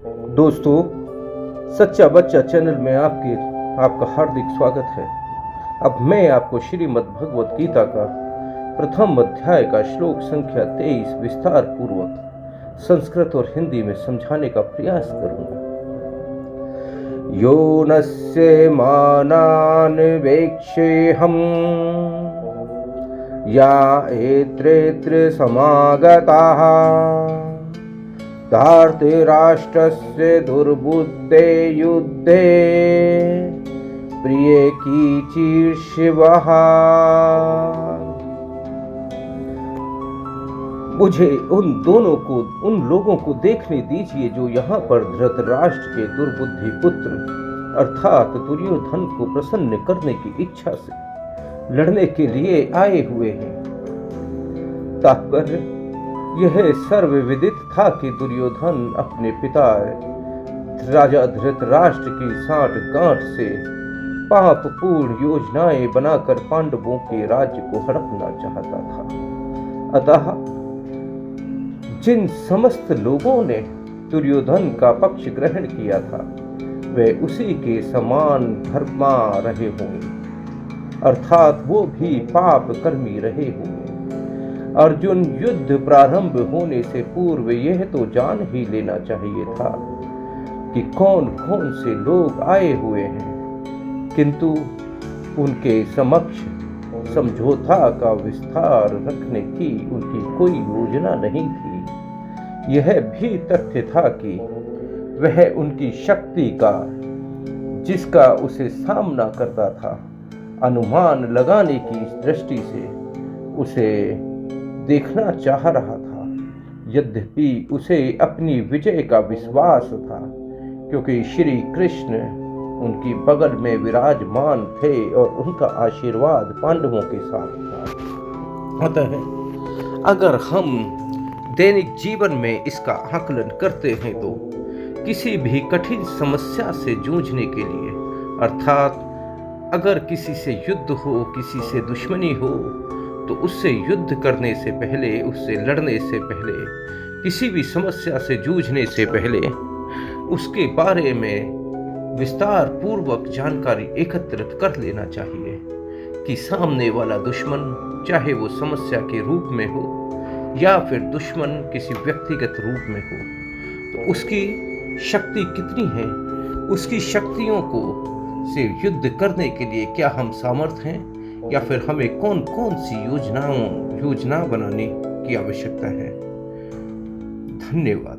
दोस्तों, सच्चा बच्चा चैनल में आपका हार्दिक स्वागत है। अब मैं आपको श्रीमद् भगवत गीता का प्रथम अध्याय का श्लोक संख्या 23 विस्तार पूर्वक संस्कृत और हिंदी में समझाने का प्रयास करूंगा। यो नस्य मानान वेक्षेहम या एत्रेत्र समागताः धार्तराष्ट्रस्य दुर्बुद्धे युद्धे प्रिय कीचिर्षिवः। मुझे उन लोगों को देखने दीजिए जो यहाँ पर धृतराष्ट्र के दुर्बुद्धि पुत्र अर्थात दुर्योधन को प्रसन्न करने की इच्छा से लड़ने के लिए आए हुए हैं। तात्पर्य यह सर्वविदित था कि दुर्योधन अपने पिता राजा धृतराष्ट्र की साठगांठ से पापपूर्ण योजनाएं बनाकर पांडवों के राज्य को हड़पना चाहता था। अतः जिन समस्त लोगों ने दुर्योधन का पक्ष ग्रहण किया था वे उसी के समान धर्मा रहे होंगे, अर्थात वो भी पाप कर्मी रहे होंगे। अर्जुन युद्ध प्रारंभ होने से पूर्व यह तो जान ही लेना चाहिए था कि कौन कौन से लोग आए हुए हैं, किंतु उनके समक्ष समझौता का विस्तार रखने की उनकी कोई योजना नहीं थी। यह भी तथ्य था कि वह उनकी शक्ति का जिसका उसे सामना करता था अनुमान लगाने की दृष्टि से उसे देखना चाह रहा था। यद्यपि उसे अपनी विजय का विश्वास था, क्योंकि श्री कृष्ण उनकी बगल में विराजमान थे और उनका आशीर्वाद पांडवों के साथ था। अतः अगर हम दैनिक जीवन में इसका आकलन करते हैं तो किसी भी कठिन समस्या से जूझने के लिए, अर्थात अगर किसी से युद्ध हो, किसी से दुश्मनी हो, तो उससे युद्ध करने से पहले, उससे लड़ने से पहले, किसी भी समस्या से जूझने से पहले उसके बारे में विस्तार पूर्वक जानकारी एकत्रित कर लेना चाहिए कि सामने वाला दुश्मन चाहे वो समस्या के रूप में हो या फिर दुश्मन किसी व्यक्तिगत रूप में हो, तो उसकी शक्ति कितनी है, उसकी शक्तियों को से युद्ध करने के लिए क्या हम सामर्थ हैं या फिर हमें कौन कौन सी योजना बनाने की आवश्यकता है। धन्यवाद।